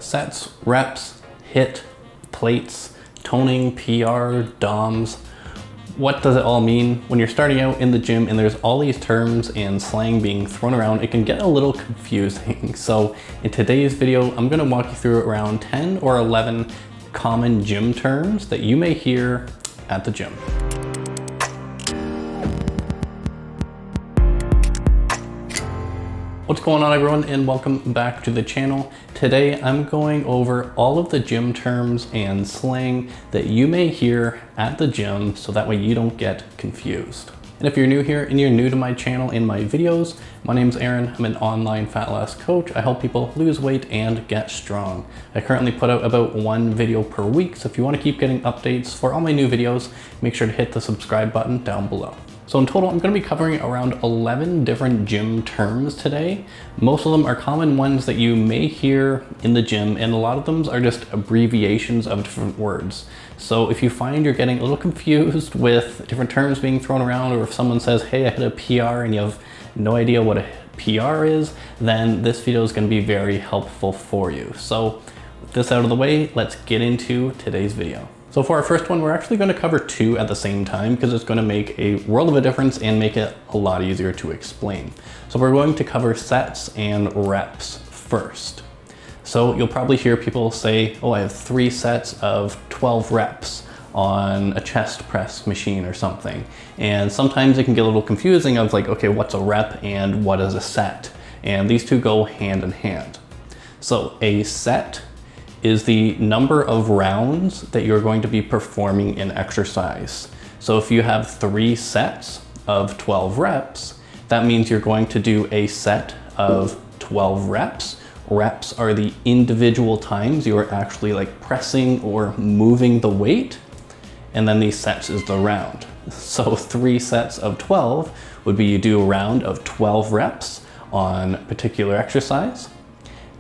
Sets, reps, HIIT, plates, toning, PR, DOMs. What does it all mean? When you're starting out in the gym and there's all these terms and slang being thrown around, it can get a little confusing. So in today's video, I'm gonna walk you through around 10 or 11 common gym terms that you may hear at the gym. What's going on, everyone, and welcome back to the channel. Today I'm going over all of the gym terms and slang that you may hear at the gym so that way you don't get confused. And if you're new here and you're new to my channel and my videos, my name's Aaron. I'm an online fat loss coach. I help people lose weight and get strong. I currently put out about one video per week, so if you want to keep getting updates for all my new videos, make sure to hit the subscribe button down below. So in total, I'm going to be covering around 11 different gym terms today. Most of them are common ones that you may hear in the gym, and a lot of them are just abbreviations of different words. So if you find you're getting a little confused with different terms being thrown around, or if someone says, hey, I hit a PR and you have no idea what a PR is, then this video is going to be very helpful for you. So with this out of the way, let's get into today's video. So for our first one, we're actually going to cover two at the same time because it's going to make a world of a difference and make it a lot easier to explain. So we're going to cover sets and reps first. So you'll probably hear people say, oh, I have 3 sets of 12 reps on a chest press machine or something. And sometimes it can get a little confusing of like, okay, what's a rep and what is a set? And these two go hand in hand. So a set is the number of rounds that you're going to be performing in exercise. So if you have 3 sets of 12 reps, that means you're going to do a set of 12 reps. Reps are the individual times you are actually like pressing or moving the weight, and then these sets is the round. So 3 sets of 12 would be you do a round of 12 reps on a particular exercise,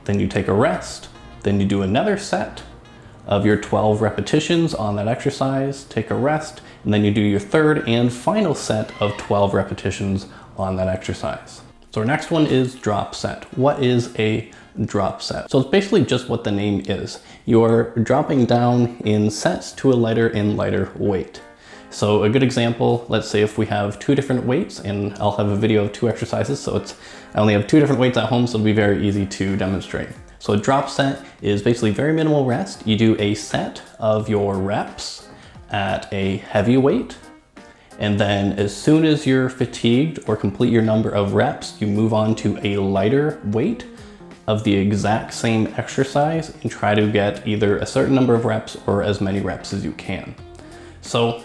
then you take a rest, then you do another set of your 12 repetitions on that exercise, take a rest, and then you do your third and final set of 12 repetitions on that exercise. So our next one is drop set. What is a drop set? So it's basically just what the name is. You're dropping down in sets to a lighter and lighter weight. So a good example, let's say if we have 2 different weights, and I'll have a video of 2 exercises, so I only have 2 different weights at home, so it'll be very easy to demonstrate. So a drop set is basically very minimal rest. You do a set of your reps at a heavy weight, and then as soon as you're fatigued or complete your number of reps, you move on to a lighter weight of the exact same exercise and try to get either a certain number of reps or as many reps as you can. So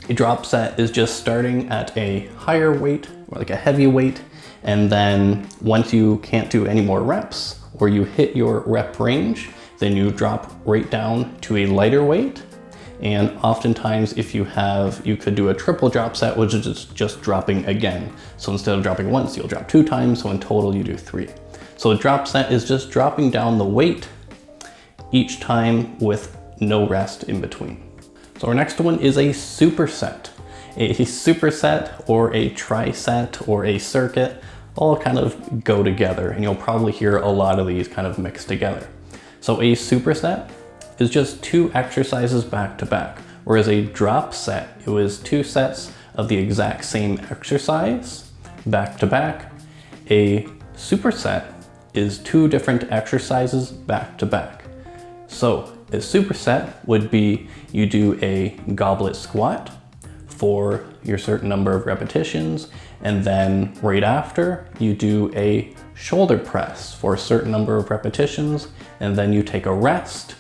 a drop set is just starting at a higher weight, or like a heavy weight, and then once you can't do any more reps, or you hit your rep range, then you drop right down to a lighter weight. And oftentimes if you could do a triple drop set, which is just dropping again. So instead of dropping once, you'll drop 2 times, so in total you do 3. So a drop set is just dropping down the weight each time with no rest in between. So our next one is a superset. A superset or a triset or a circuit all kind of go together, and you'll probably hear a lot of these kind of mixed together. So a superset is just 2 exercises back to back, whereas a drop set, it was 2 sets of the exact same exercise back to back. A superset is 2 different exercises back to back. So a superset would be you do a goblet squat for your certain number of repetitions, and then right after you do a shoulder press for a certain number of repetitions, and then you take a rest,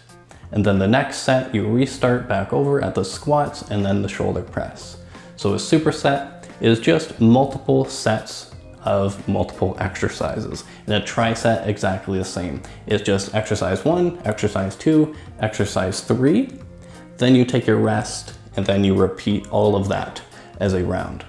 and then the next set you restart back over at the squats and then the shoulder press. So a superset is just multiple sets of multiple exercises, and a triset exactly the same. It's just exercise 1, exercise 2, exercise 3, then you take your rest, and then you repeat all of that as a round.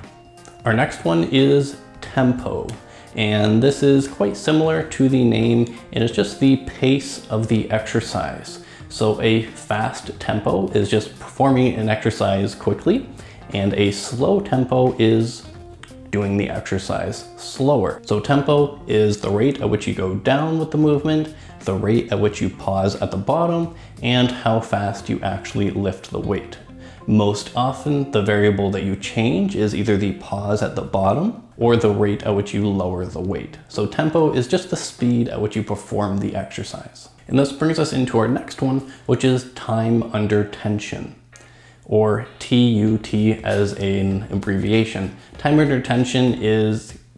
Our next one is tempo, and this is quite similar to the name, and it's just the pace of the exercise. So a fast tempo is just performing an exercise quickly, and a slow tempo is doing the exercise slower. So tempo is the rate at which you go down with the movement, the rate at which you pause at the bottom, and how fast you actually lift the weight. Most often, the variable that you change is either the pause at the bottom or the rate at which you lower the weight. So tempo is just the speed at which you perform the exercise. And this brings us into our next one, which is time under tension, or TUT as an abbreviation. Time under tension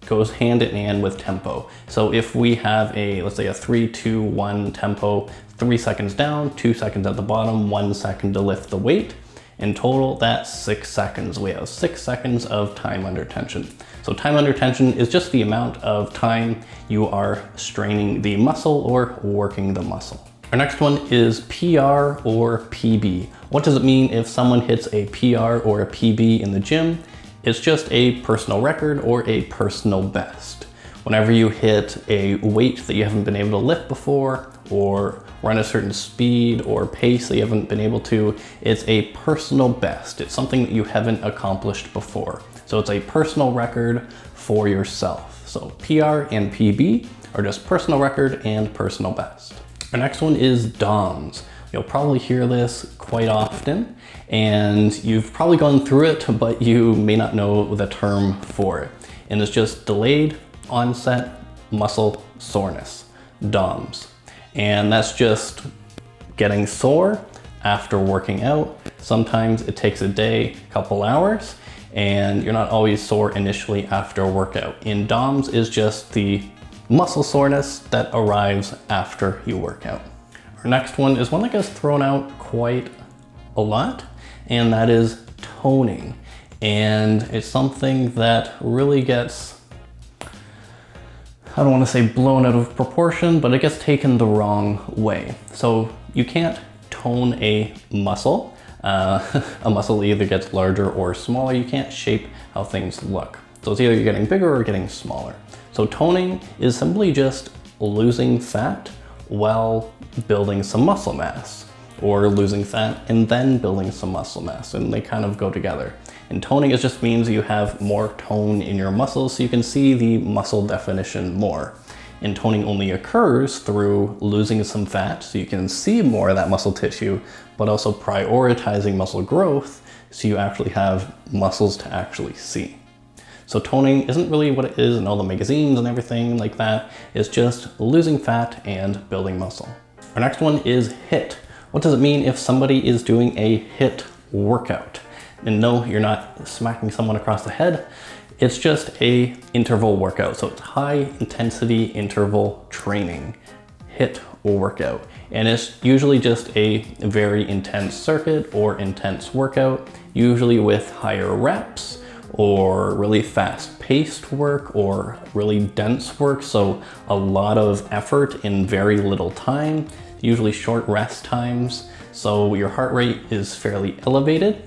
goes hand in hand with tempo. So if we have let's say a 3, 2, 1 tempo, 3 seconds down, 2 seconds at the bottom, 1 second to lift the weight, in total, that's 6 seconds. We have 6 seconds of time under tension. So time under tension is just the amount of time you are straining the muscle or working the muscle. Our next one is PR or PB. What does it mean if someone hits a PR or a PB in the gym? It's just a personal record or a personal best. Whenever you hit a weight that you haven't been able to lift before, or run a certain speed or pace that you haven't been able to, it's a personal best. It's something that you haven't accomplished before. So it's a personal record for yourself. So PR and PB are just personal record and personal best. Our next one is DOMS. You'll probably hear this quite often, and you've probably gone through it, but you may not know the term for it. And it's just delayed onset muscle soreness, DOMS. And that's just getting sore after working out. Sometimes it takes a day, couple hours, and you're not always sore initially after a workout. And DOMS is just the muscle soreness that arrives after you work out. Our next one is one that gets thrown out quite a lot, and that is toning. And it's something that really gets, I don't want to say blown out of proportion, but it gets taken the wrong way. So you can't tone a muscle. A muscle either gets larger or smaller. You can't shape how things look. So it's either you're getting bigger or getting smaller. So toning is simply just losing fat while building some muscle mass, or losing fat and then building some muscle mass, and they kind of go together. And toning just means you have more tone in your muscles so you can see the muscle definition more. And toning only occurs through losing some fat so you can see more of that muscle tissue, but also prioritizing muscle growth so you actually have muscles to actually see. So toning isn't really what it is in all the magazines and everything like that. It's just losing fat and building muscle. Our next one is HIIT. What does it mean if somebody is doing a HIIT workout? And no, you're not smacking someone across the head. It's just a interval workout. So it's high intensity interval training, HIIT workout. And it's usually just a very intense circuit or intense workout, usually with higher reps or really fast paced work or really dense work. So a lot of effort in very little time, usually short rest times. So your heart rate is fairly elevated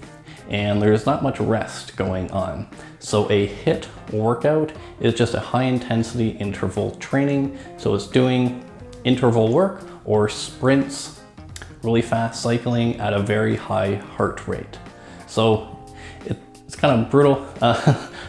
and there's not much rest going on. So a HIIT workout is just a high intensity interval training. So it's doing interval work or sprints, really fast cycling at a very high heart rate. So it's kind of brutal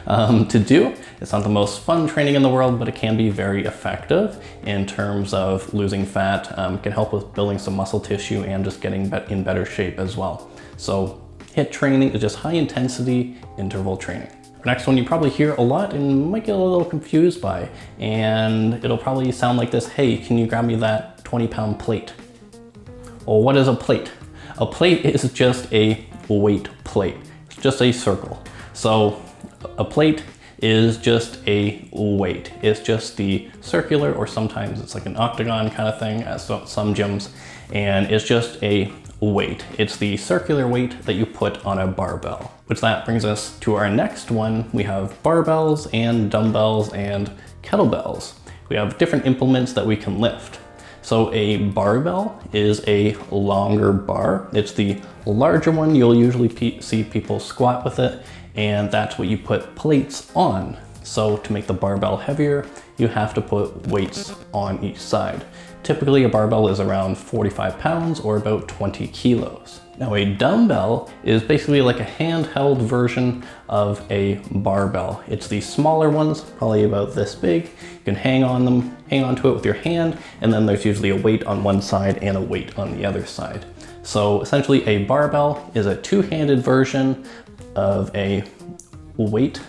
to do. It's not the most fun training in the world, but it can be very effective in terms of losing fat. It can help with building some muscle tissue and just getting in better shape as well. So HIIT training is just high intensity interval training. Our next one you probably hear a lot and might get a little confused by, and it'll probably sound like this: hey, can you grab me that 20-pound plate? Well, what is a plate? A plate is just a weight plate. It's just a circle. So a plate is just a weight. It's just the circular, or sometimes it's like an octagon kind of thing at some gyms, and it's just a weight. It's the circular weight that you put on a barbell. Which that brings us to our next one. We have barbells and dumbbells and kettlebells. We have different implements that we can lift. So a barbell is a longer bar. It's the larger one. You'll usually see people squat with it, and that's what you put plates on. So to make the barbell heavier, you have to put weights on each side. Typically a barbell is around 45 pounds or about 20 kilos. Now a dumbbell is basically like a handheld version of a barbell. It's the smaller ones, probably about this big. You can hang onto it with your hand, and then there's usually a weight on one side and a weight on the other side. So essentially a barbell is a two-handed version of a weight,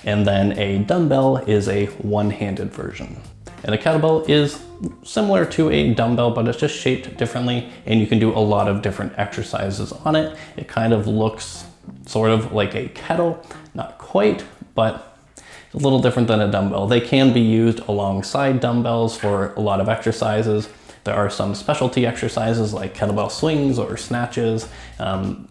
and then a dumbbell is a one-handed version. And a kettlebell is similar to a dumbbell, but it's just shaped differently, and you can do a lot of different exercises on it. It kind of looks sort of like a kettle, not quite, but a little different than a dumbbell. They can be used alongside dumbbells for a lot of exercises. There are some specialty exercises like kettlebell swings or snatches,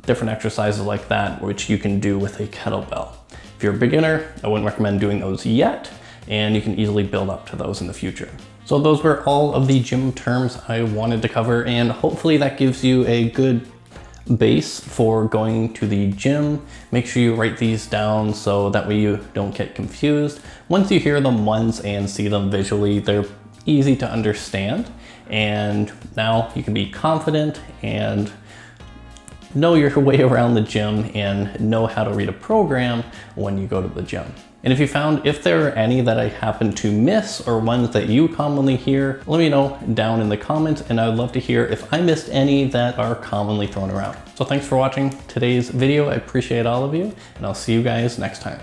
different exercises like that, which you can do with a kettlebell. If you're a beginner, I wouldn't recommend doing those yet, and you can easily build up to those in the future. So those were all of the gym terms I wanted to cover, and hopefully that gives you a good base for going to the gym. Make sure you write these down so that way you don't get confused. Once you hear them once and see them visually, they're easy to understand, and now you can be confident and know your way around the gym and know how to read a program when you go to the gym. And if there are any that I happen to miss or ones that you commonly hear, let me know down in the comments, and I'd love to hear if I missed any that are commonly thrown around. So thanks for watching today's video. I appreciate all of you, and I'll see you guys next time.